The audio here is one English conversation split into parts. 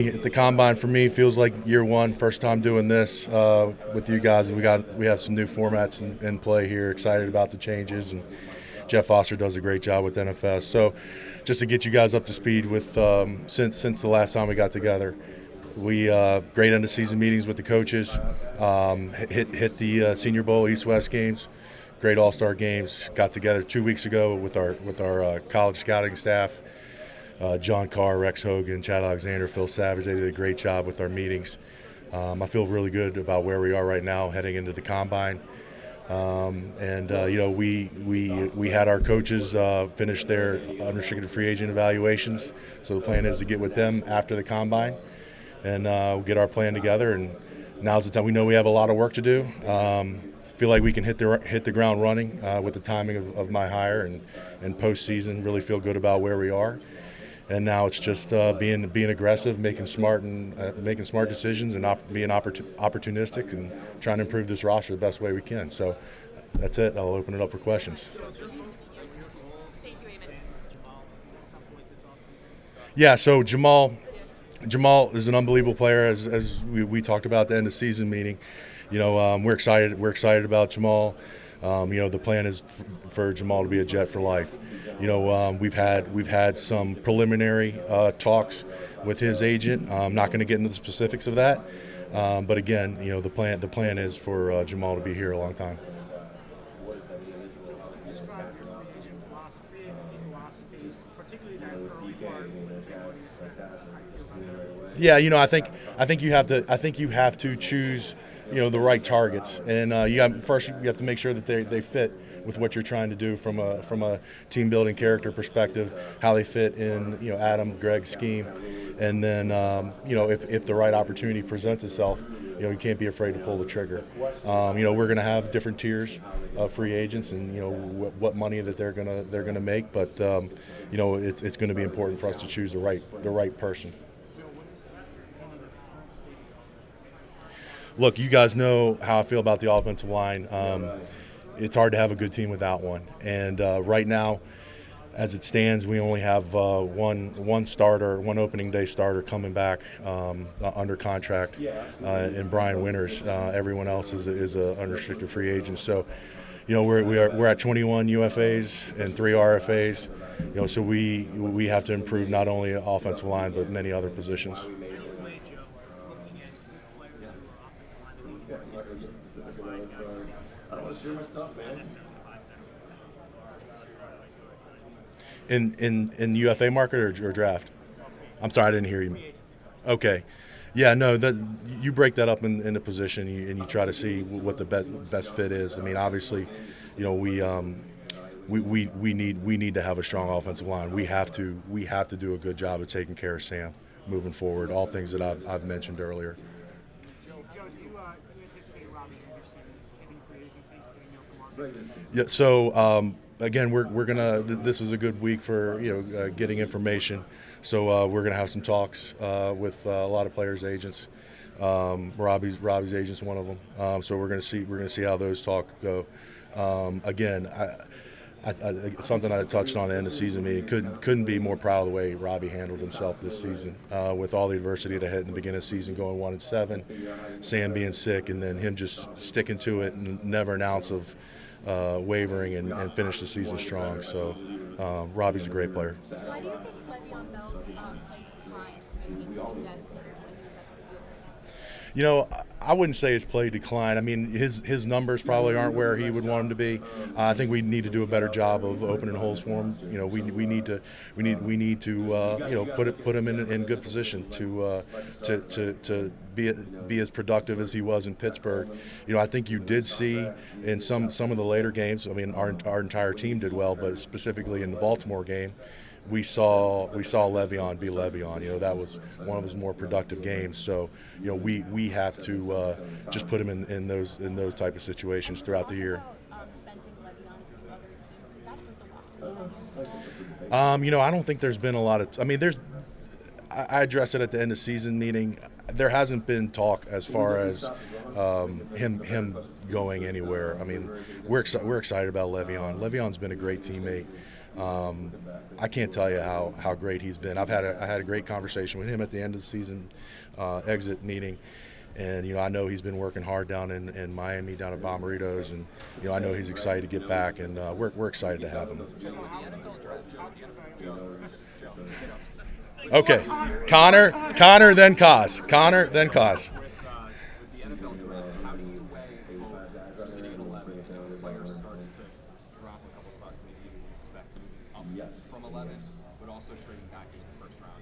At the combine for me feels like year one, first time doing this with you guys. We have some new formats in play here. Excited about the changes, and Jeff Foster does a great job with NFS. So, just to get you guys up to speed with since the last time we got together, we great end of season meetings with the coaches. Hit the Senior Bowl East-West games. Great all-star games. Got together 2 weeks ago with our college scouting staff. John Carr, Rex Hogan, Chad Alexander, Phil Savage, they did a great job with our meetings. I feel really good about where we are right now heading into the combine. We had our coaches finish their unrestricted free agent evaluations. So the plan is to get with them after the combine and we'll get our plan together. And now's the time. We know we have a lot of work to do. Feel like we can hit the ground running with the timing of my hire and postseason. Really feel good about where we are. And now it's just being aggressive, making smart decisions, and being opportunistic, and trying to improve this roster the best way we can. So that's it. I'll open it up for questions. Yeah. So Jamal is an unbelievable player, as we talked about at the end of season meeting. We're excited. We're excited about Jamal. The plan is for Jamal to be a Jet for life. We've had some preliminary talks with his agent. I'm not going to get into the specifics of that, but again, the plan is for Jamal to be here a long time. Yeah, I think you have to choose the right targets, and you have to make sure that they fit with what you're trying to do from a team building character perspective, how they fit in Adam, Greg's scheme, and then if the right opportunity presents itself, you can't be afraid to pull the trigger. We're going to have different tiers of free agents, and what money that they're gonna make, but it's going to be important for us to choose the right person. Look, you guys know how I feel about the offensive line. It's hard to have a good team without one. And right now, as it stands, we only have one opening day starter coming back under contract, in Brian Winters. Everyone else is a unrestricted free agent. So, we're at 21 UFAs and 3 RFAs. So we have to improve not only offensive line but many other positions. In UFA market or draft? I'm sorry, I didn't hear you. Okay. Yeah, no, you break that up in the position and you try to see what the best fit is. I mean, obviously, we need to have a strong offensive line. We have to do a good job of taking care of Sam moving forward. All things that I've mentioned earlier. Joe, do you anticipate Robbie Anderson hitting free agency, getting the open market? Yeah. So again, we're gonna. This is a good week for getting information. So we're gonna have some talks with a lot of players' agents. Robbie's agent's one of them. So we're gonna see how those talks go. Again, something I touched on at the end of the season meeting. Couldn't be more proud of the way Robbie handled himself this season, with all the adversity that hit in the beginning of the season, going 1-7, Sam being sick, and then him just sticking to it and never an ounce of wavering and finish the season strong. So Robbie's a great player. Why do you think Le'Veon Bell's play declined when he was at the Steelers? I wouldn't say his play declined. I mean, his numbers probably aren't where he would want them to be. I think we need to do a better job of opening holes for him. We need to put him in good position to be as productive as he was in Pittsburgh. I think you did see in some of the later games. I mean, our entire team did well, but specifically in the Baltimore game, we saw Le'Veon be Le'Veon. That was one of his more productive games. So, we have to just put him in those type of situations throughout the year. I don't think there's been a lot of. I mean, I addressed it at the end of season meeting. There hasn't been talk as far as him going anywhere. I mean, we're excited about Le'Veon. Le'Veon's been a great teammate. I can't tell you how great he's been. I had a great conversation with him at the end of the season exit meeting. And, I know he's been working hard down in Miami, down at Bomberitos. And, I know he's excited to get back, and we're excited to have him. Okay. Connor, then Kaz. Connor, then Kaz. With the NFL draft, how do you weigh both sitting at 11 and the player starts to drop a couple spots maybe you would expect moving up from 11, but also trading back into the first round?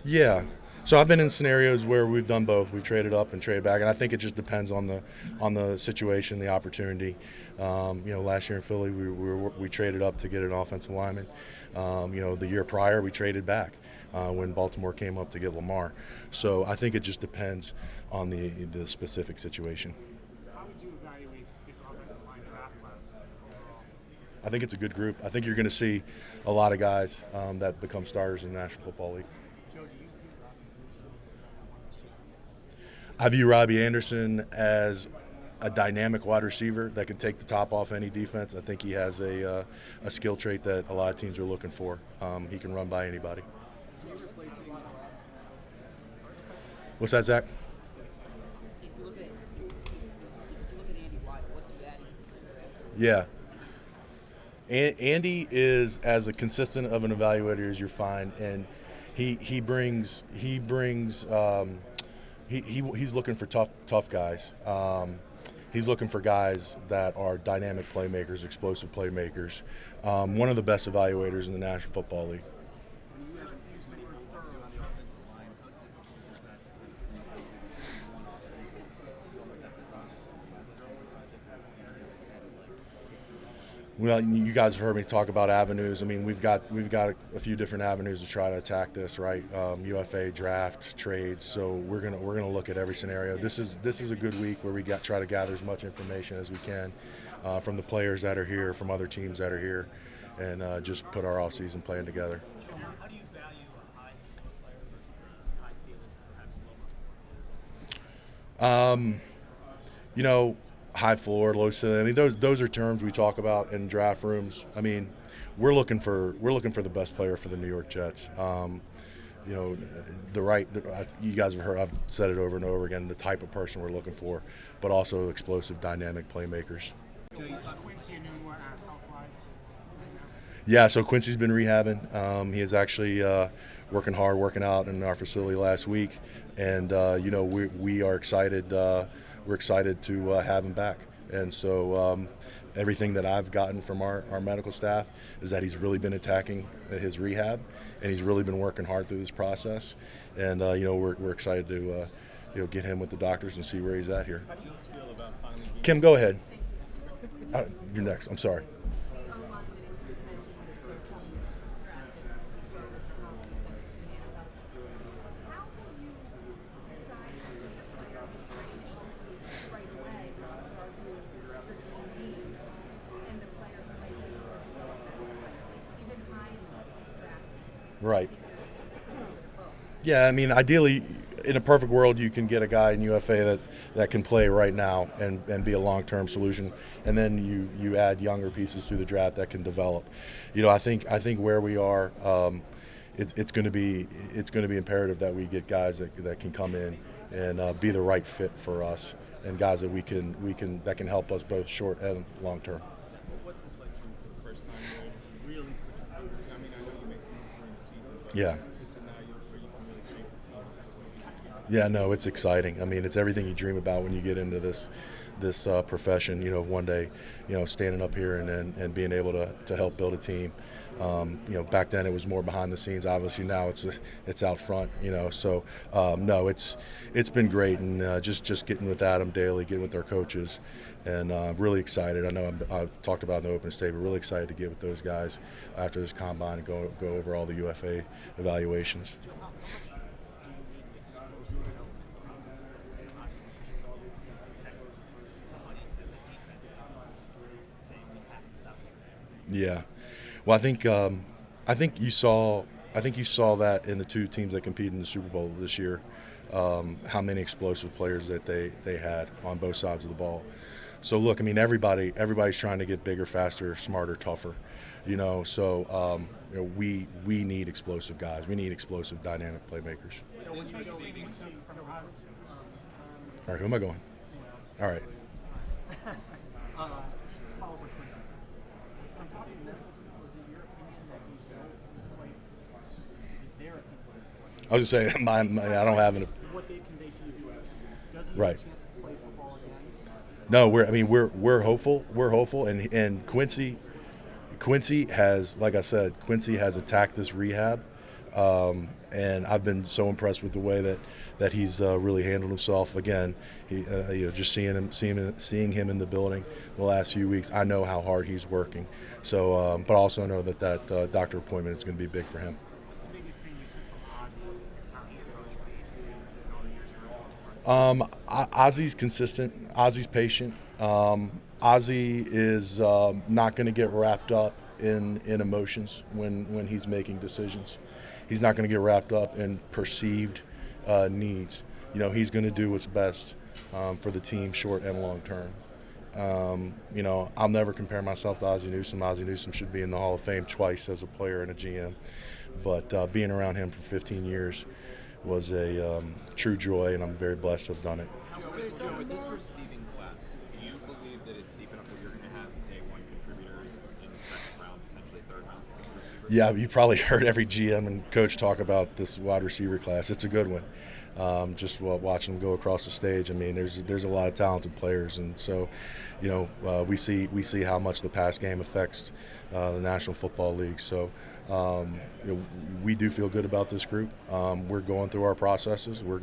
Yeah. So I've been in scenarios where we've done both. We've traded up and traded back, and I think it just depends on the situation, the opportunity. Last year in Philly, we traded up to get an offensive lineman. The year prior, we traded back when Baltimore came up to get Lamar. So I think it just depends on the specific situation. How would you evaluate this offensive line draft class? I think it's a good group. I think you're going to see a lot of guys that become starters in the National Football League. I view Robbie Anderson as a dynamic wide receiver that can take the top off any defense. I think he has a skill trait that a lot of teams are looking for. He can run by anybody. What's that, Zach? If you look at Andy White, what's he adding? Yeah. Andy is as a consistent of an evaluator as you're fine, and he's looking for tough guys. He's looking for guys that are dynamic playmakers, explosive playmakers. One of the best evaluators in the National Football League. Well, you guys have heard me talk about avenues. I mean, we've got a few different avenues to try to attack this, right? UFA, draft, trades. So we're gonna look at every scenario. This is a good week where we try to gather as much information as we can from the players that are here, from other teams that are here, and just put our off-season plan together. How do you value a high player versus a high ceiling, perhaps lower? High floor, low ceiling. I mean, those are terms we talk about in draft rooms. I mean, we're looking for the best player for the New York Jets. You guys have heard, I've said it over and over again, the type of person we're looking for, but also explosive, dynamic playmakers. Quincy and Newmore health-wise? Yeah, so Quincy's been rehabbing. He is actually working hard, working out in our facility last week, and we are excited. We're excited to have him back, and so everything that I've gotten from our medical staff is that he's really been attacking his rehab, and he's really been working hard through this process, and we're excited to get him with the doctors and see where he's at here. How do you feel about finally being Kim, go ahead. You're next. I'm sorry. Just mentioned that there's some draft that we started with how will you decide which player is ready to go right away versus argue your team needs and the player who might be more developmental? Even Hines is drafted. Right. Yeah, I mean, ideally, in a perfect world, you can get a guy in UFA that can play right now and be a long-term solution, and then you add younger pieces through the draft that can develop. I think where we are, it's going to be imperative that we get guys that can come in and be the right fit for us, and guys that that can help us both short and long term. What's this like for the first time where you really put your foot? I mean, I know you make some moves during the season, but Yeah. this is now where you can really shape the team. Yeah, no, it's exciting. I mean, it's everything you dream about when you get into this profession. One day, standing up here and being able to help build a team. Back then it was more behind the scenes. Obviously now it's out front. So no, it's been great, and just getting with Adam daily, getting with our coaches, and really excited. I know I've talked about in the opening statement. Really excited to get with those guys after this combine and go over all the UFA evaluations. Yeah, well, I think you saw that in the two teams that competed in the Super Bowl this year, how many explosive players that they had on both sides of the ball. So look, I mean, everybody's trying to get bigger, faster, smarter, tougher. So we need explosive guys. We need explosive, dynamic playmakers. All right, who am I going? All right. Just follow up with Quincy. From talking to them, was it your opinion that he don't play? Is it their opinion? I was just saying, I don't have an. What they convey to you, does he Right. have a chance to play football again? No, we're hopeful. We're hopeful, and Quincy has, like I said, Quincy has attacked this rehab, and I've been so impressed with the way that he's really handled himself. Again, just seeing him in the building the last few weeks, I know how hard he's working. So, but I also know that doctor appointment is going to be big for him. What's the biggest thing you took from Ozzie and how he approached free agency and all the years ago? Ozzy's consistent. Ozzy's patient. Ozzy is not going to get wrapped up in emotions when he's making decisions. He's not going to get wrapped up in perceived needs. He's going to do what's best for the team, short and long term. I'll never compare myself to Ozzie Newsome. Ozzie Newsome should be in the Hall of Fame twice as a player and a GM. But being around him for 15 years was a true joy, and I'm very blessed to have done it. Joe, with this receiving class, do you believe that it's deep enough where you're going to have day one contributors in the second round, potentially third round receivers? Yeah, you probably heard every GM and coach talk about this wide receiver class. It's a good one. Just watching them go across the stage. I mean, there's a lot of talented players, and so, we see how much the pass game affects the National Football League. So, we do feel good about this group. We're going through our processes. We're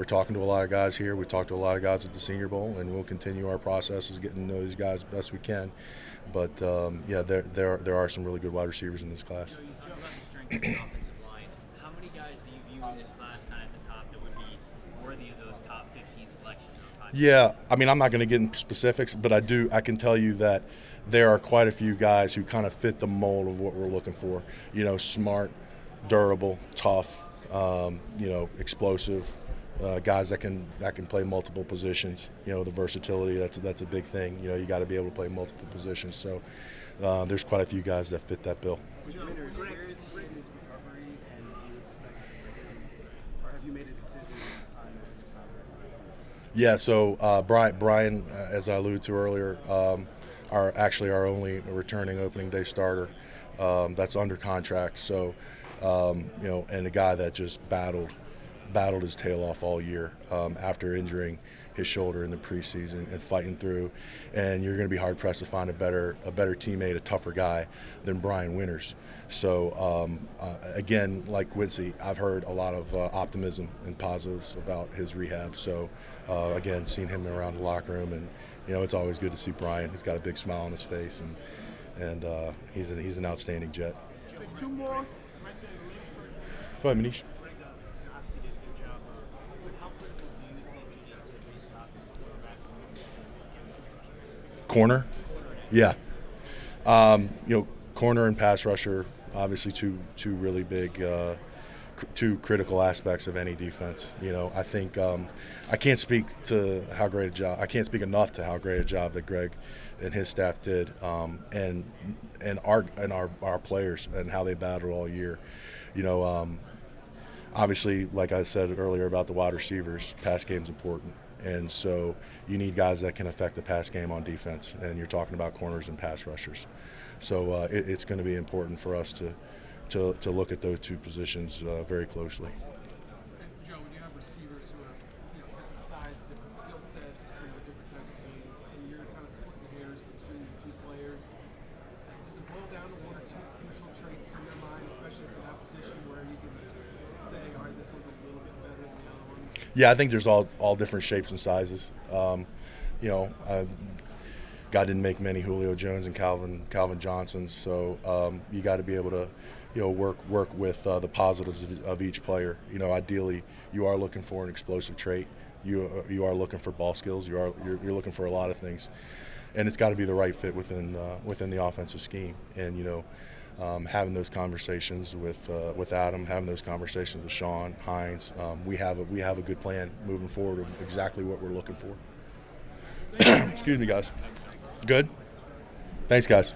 talking to a lot of guys here. We talked to a lot of guys at the Senior Bowl, and we'll continue our processes, getting to know these guys the best we can. But there are some really good wide receivers in this class. So you talk about the strength of the offensive line. How many guys do you view in this class kind of at the top that would be worthy of those top 15 selections? Yeah, I mean, I'm not going to get into specifics, but I can tell you that there are quite a few guys who kind of fit the mold of what we're looking for. Smart, durable, tough, explosive, guys that can play multiple positions. The versatility, that's a big thing. You got to be able to play multiple positions. So there's quite a few guys that fit that bill. Where is he in his recovery, and do you expect to bring him, or have you made a decision on his contract? Yeah, so Brian, as I alluded to earlier, our only returning opening day starter that's under contract. So, and a guy that just battled his tail off all year after injuring his shoulder in the preseason and fighting through. And you're going to be hard pressed to find a better teammate, a tougher guy than Brian Winters. So again, like Quincy, I've heard a lot of optimism and positives about his rehab. So again, seeing him around the locker room, and it's always good to see Brian. He's got a big smile on his face, and he's an outstanding Jet. Two more. Go ahead, Manish. Obviously did a good job. But how critical do you think it is to restock the quarterback? Corner? Yeah. Corner and pass rusher, obviously two really big, two critical aspects of any defense. I think I can't speak enough to how great a job that Greg and his staff did, and our players and how they battled all year. Obviously, like I said earlier about the wide receivers, pass game's important. And so you need guys that can affect the pass game on defense, and you're talking about corners and pass rushers. So it's going to be important for us to look at those two positions very closely. Joe, when you have receivers who are different size, different skill sets, different types of games, and you're kind of splitting hairs between the two players, does it boil down to one or two crucial traits in your mind, especially for that position where you can say, all right, this one's a little bit better than the other one? Yeah, I think there's all different shapes and sizes. God didn't make many Julio Jones and Calvin Johnsons, so you got to be able to work with the positives of each player. Ideally, you are looking for an explosive trait. You are looking for ball skills. You're looking for a lot of things, and it's got to be the right fit within the offensive scheme. And having those conversations with Adam, having those conversations with Sean Hines, we have a good plan moving forward of exactly what we're looking for. Excuse me, guys. Good? Thanks, guys.